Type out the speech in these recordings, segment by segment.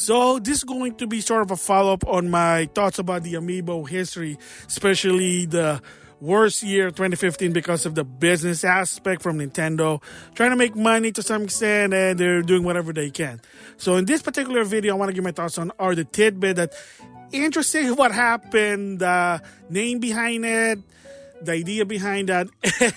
So this is going to be sort of a follow-up on my thoughts about the amiibo history, especially the worst year 2015 because of the business aspect from Nintendo, trying to make money to some extent, and they're doing whatever they can. So in this particular video, I want to give my thoughts on are the tidbit that interesting what happened, the name behind it, the idea behind that,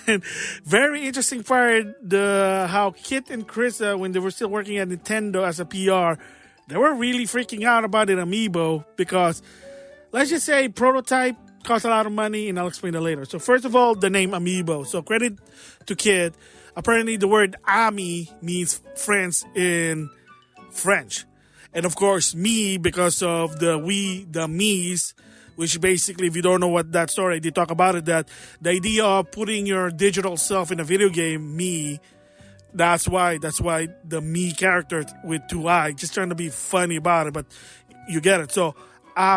and very interesting part, how Kit and Krysta, when they were still working at Nintendo as a PR, they were really freaking out about an amiibo because, let's just say, prototype costs a lot of money, and I'll explain that later. So first of all, the name amiibo. So credit to Kit. Apparently, the word ami means friends in French. And of course, me, because of the me's, which basically, if you don't know what that story, they talk about it, that the idea of putting your digital self in a video game, me, that's why the me character with two eyes, just trying to be funny about it, but you get it. So,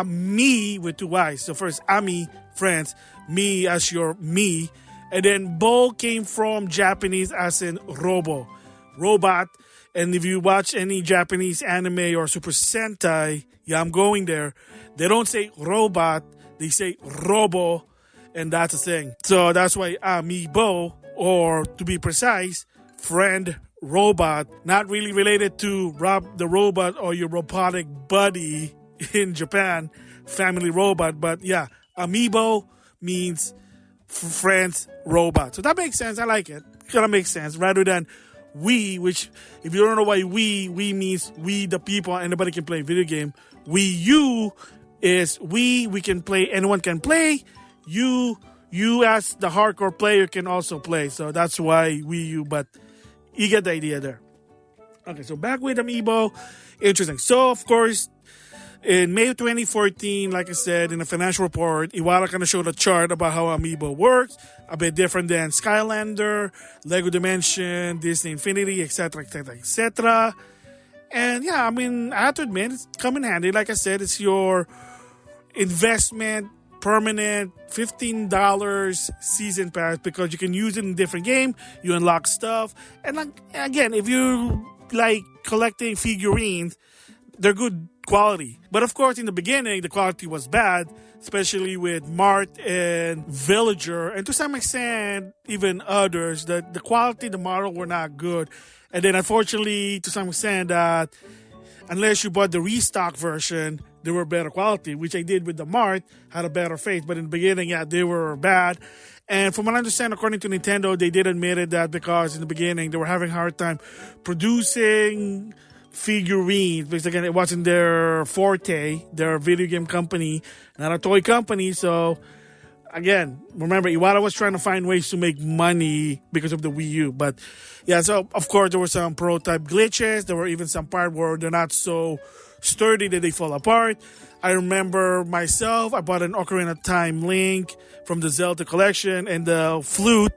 me with two eyes. So first, ami, friends, me as your me, and then bo came from Japanese as in robot. And if you watch any Japanese anime or Super Sentai, yeah, I'm going there, they don't say robot, they say robo, and that's the thing. So that's why amiibo, or to be precise, friend robot, not really related to Rob the Robot or your robotic buddy in Japan, family robot, but yeah, amiibo means friends robot. So that makes sense. I like it. Kind of makes sense rather than we, which if you don't know why we means we the people, anybody can play video game. You is we can play, anyone can play. You as the hardcore player can also play. So that's why you, but you get the idea there. Okay, so back with amiibo. Interesting. So of course, in May of 2014, like I said, in a financial report, Iwata kind of showed a chart about how amiibo works, a bit different than Skylander, Lego Dimension, Disney Infinity, etc., etc., etc. And yeah, I mean, I have to admit, it's come in handy. Like I said, it's your investment, permanent, $15 season pass because you can use it in different game. You unlock stuff. And like, again, if you like collecting figurines, they're good quality. But of course, in the beginning, the quality was bad, especially with Mart and Villager, and to some extent, even others. The quality, the model were not good. And then unfortunately, to some extent, that unless you bought the restock version, they were better quality, which I did with the Mart, had a better face. But in the beginning, yeah, they were bad. And from what I understand, according to Nintendo, they did admit that because in the beginning, they were having a hard time producing figurines, because again, it wasn't their forte. They're a video game company, not a toy company. So again, remember, Iwata was trying to find ways to make money because of the Wii U. But yeah, so of course there were some prototype glitches. There were even some parts where they're not so sturdy that they fall apart. I remember myself, I bought an Ocarina of Time Link from the Zelda collection, and the flute,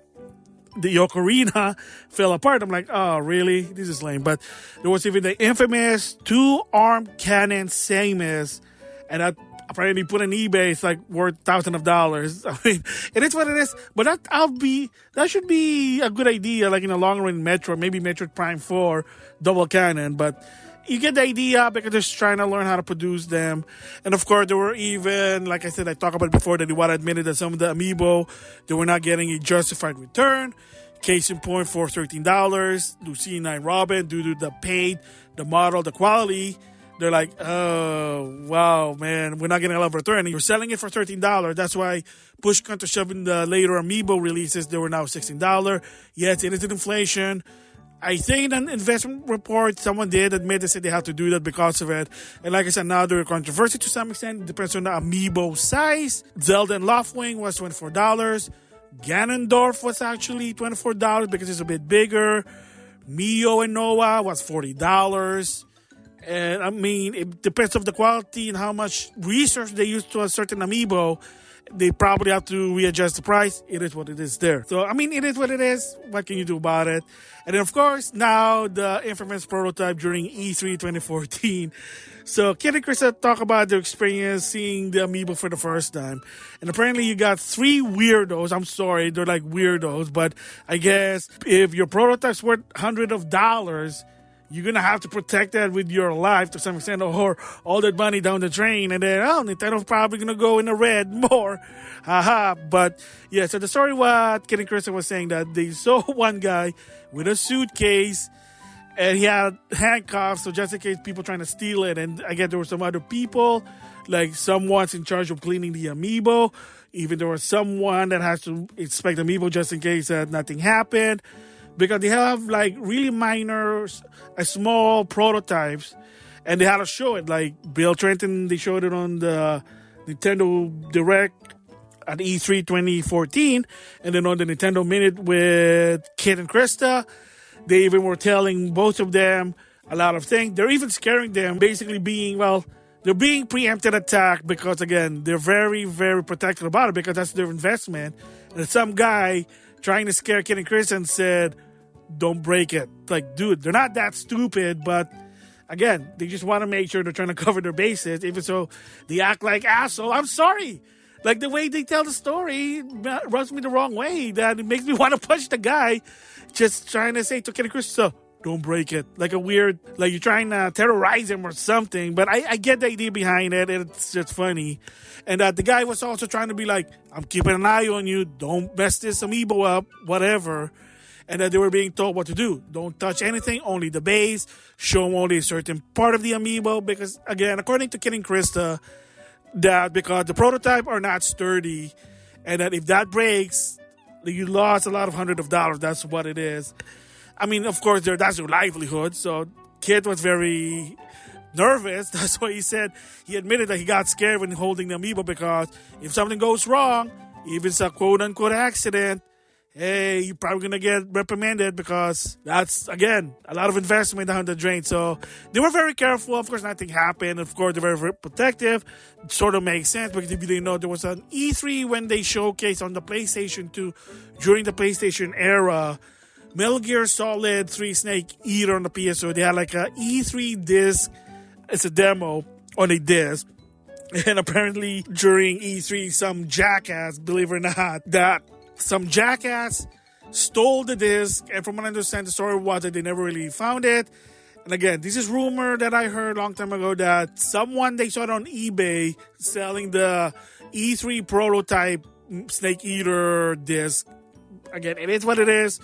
the ocarina, fell apart. I'm like, oh, really? This is lame. But there was even the infamous 2-arm cannon Samus, and that apparently put on eBay. It's like worth thousands of dollars. I mean, it is what it is. But that should be a good idea, like in the long run, Metroid, maybe Metroid Prime 4 double cannon. But you get the idea because they're trying to learn how to produce them. And of course, there were even, like I said, I talked about it before, that Iwata admitted that some of the amiibo, they were not getting a justified return. Case in point, for $13, Lucina and Robin, due to the paint, the model, the quality, they're like, oh, wow, man, we're not getting a lot of return. And you're selling it for $13. That's why push come to shove in the later amiibo releases, they were now $16. Yes, it is an inflation. I think in an investment report, someone did admit, they said they had to do that because of it. And like I said, now they're controversy to some extent. It depends on the amiibo size. Zelda and Loftwing was $24. Ganondorf was actually $24 because it's a bit bigger. Mio and Noah was $40. And I mean, it depends on the quality and how much research they use to a certain amiibo. They probably have to readjust the price. It is what it is there. So, I mean, it is what it is. What can you do about it? And then, of course, now the infamous prototype during E3 2014. So, Kit and Krysta talk about their experience seeing the amiibo for the first time. And apparently you got 3 weirdos. I'm sorry, they're like weirdos. But I guess if your prototype's worth hundreds of dollars, you're going to have to protect that with your life to some extent, or all that money down the drain. And then, Nintendo's probably going to go in the red more. Haha. But yeah, so the story, what Kit Krysta was saying, that they saw one guy with a suitcase and he had handcuffs, so just in case people trying to steal it. And I guess there were some other people, like someone's in charge of cleaning the amiibo. Even there was someone that has to inspect the amiibo just in case that nothing happened. Because they have like really minor, small prototypes, and they had to show it. Like Bill Trenton, they showed it on the Nintendo Direct at E3 2014, and then on the Nintendo Minute with Kit and Krysta, they even were telling both of them a lot of things. They're even scaring them, basically being, they're being preempted attack because, again, they're very, very protective about it because that's their investment. And some guy trying to scare Kit and Krysta and said, don't break it. Like, dude, they're not that stupid, but again, they just want to make sure they're trying to cover their bases. Even so, they act like asshole. I'm sorry. Like, the way they tell the story rubs me the wrong way. That it makes me want to punch the guy just trying to say to Kit Krysta, don't break it. Like a weird, like you're trying to terrorize him or something. But I get the idea behind it. It's just funny. And the guy was also trying to be like, I'm keeping an eye on you. Don't mess this amiibo up, whatever. And that they were being told what to do. Don't touch anything, only the base. Show only a certain part of the amiibo. Because, again, according to Kit and Krysta, that because the prototype are not sturdy, and that if that breaks, you lost a lot of hundreds of dollars. That's what it is. I mean, of course, that's their livelihood. So Kit was very nervous. That's why he admitted that he got scared when holding the amiibo, because if something goes wrong, if it's a quote-unquote accident, hey, you're probably going to get reprimanded, because that's, again, a lot of investment down the drain. So they were very careful. Of course, nothing happened. Of course, they're very, very protective. It sort of makes sense, because if you didn't know, there was an E3 when they showcased on the PlayStation 2, during the PlayStation era, Metal Gear Solid 3 Snake Eater on the PSO. They had like a E3 disc. It's a demo on a disc. And apparently during E3, some jackass, believe it or not, some jackass stole the disc, and from what I understand, the story was that they never really found it. And again, this is rumor that I heard a long time ago, that someone, they saw it on eBay selling the E3 prototype Snake Eater disc. Again, it is what it is.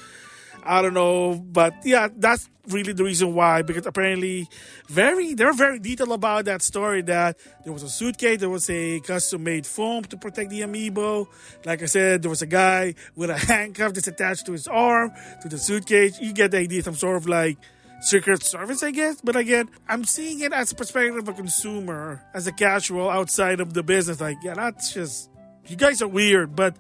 I don't know, but yeah, that's really the reason why, because apparently they're very detailed about that story, that there was a suitcase, there was a custom-made foam to protect the amiibo. Like I said, there was a guy with a handcuff that's attached to his arm, to the suitcase. You get the idea, some sort of like Secret Service, I guess. But again, I'm seeing it as a perspective of a consumer, as a casual outside of the business. Like, yeah, that's just, you guys are weird, but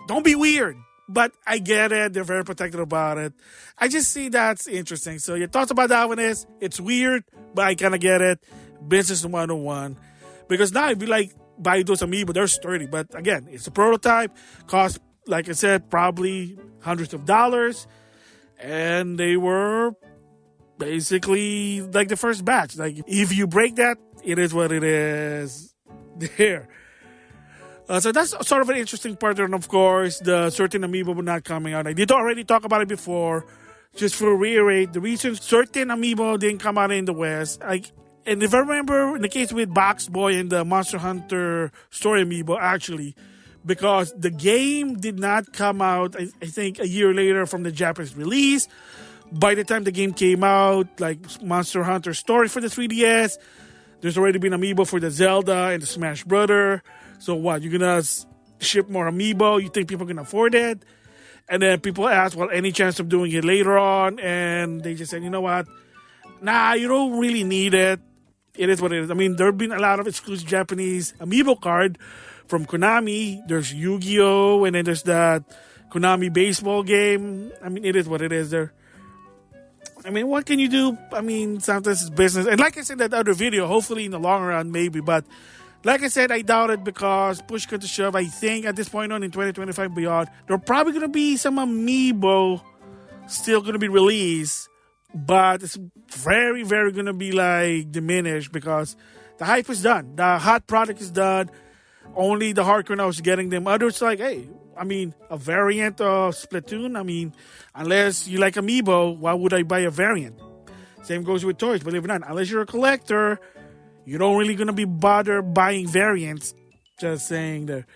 don't be weird. But I get it. They're very protective about it. I just see that's interesting. So your thoughts about that one is, it's weird, but I kind of get it. Business 101. Because now if you like buy those amiibo, they're sturdy. But again, it's a prototype. Cost, like I said, probably hundreds of dollars. And they were basically like the first batch. Like, if you break that, it is what it is. There. So that's sort of an interesting part. And of course, the certain amiibo were not coming out. I did already talk about it before. Just to reiterate, the reason certain amiibo didn't come out in the West, and if I remember, in the case with Box Boy and the Monster Hunter Story amiibo, actually, because the game did not come out, I think, a year later from the Japanese release. By the time the game came out, like Monster Hunter Story for the 3DS, there's already been amiibo for the Zelda and the Smash Brother. So what, you're going to ship more amiibo? You think people can afford it? And then people ask, well, any chance of doing it later on? And they just said, you know what? Nah, you don't really need it. It is what it is. I mean, there have been a lot of exclusive Japanese amiibo card from Konami. There's Yu-Gi-Oh! And then there's that Konami baseball game. I mean, it is what it is there. I mean, what can you do? I mean, sometimes it's business. And like I said in that other video, hopefully in the long run, maybe. But like I said, I doubt it, because push comes to shove, I think at this point on in 2025 beyond, there are probably going to be some amiibo still going to be released. But it's very, very going to be like diminished, because the hype is done. The hot product is done. Only the hardcore now is getting them. Others like, hey, I mean, a variant of Splatoon. I mean, unless you like amiibo, why would I buy a variant? Same goes with toys, believe it or not. Unless you're a collector, you don't really going to be bothered buying variants. Just saying there.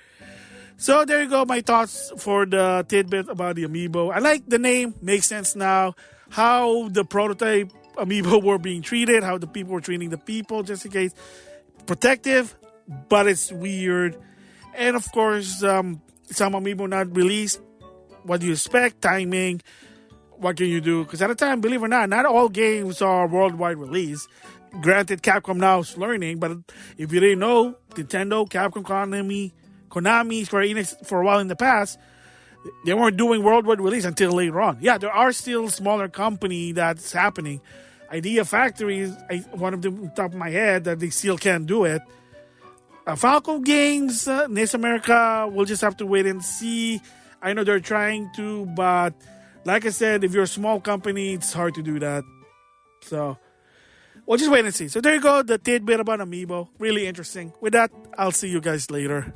So there you go, my thoughts for the tidbit about the amiibo. I like the name, makes sense now. How the prototype amiibo were being treated, how the people were treating the people, just in case. Protective, but it's weird. And of course, some amiibo not released. What do you expect? Timing. What can you do? Because at the time, believe it or not all games are worldwide release. Granted, Capcom now is learning, but if you didn't know, Nintendo, Capcom, Konami, Square Enix, for a while in the past, they weren't doing worldwide release until later on. Yeah, there are still smaller company that's happening. Idea Factory is one of them on top of my head that they still can't do it. Falco Games, NIS America, we'll just have to wait and see. I know they're trying to, but like I said, if you're a small company, it's hard to do that. So we'll just wait and see. So there you go, the tidbit about Amiibo. Really interesting. With that, I'll see you guys later.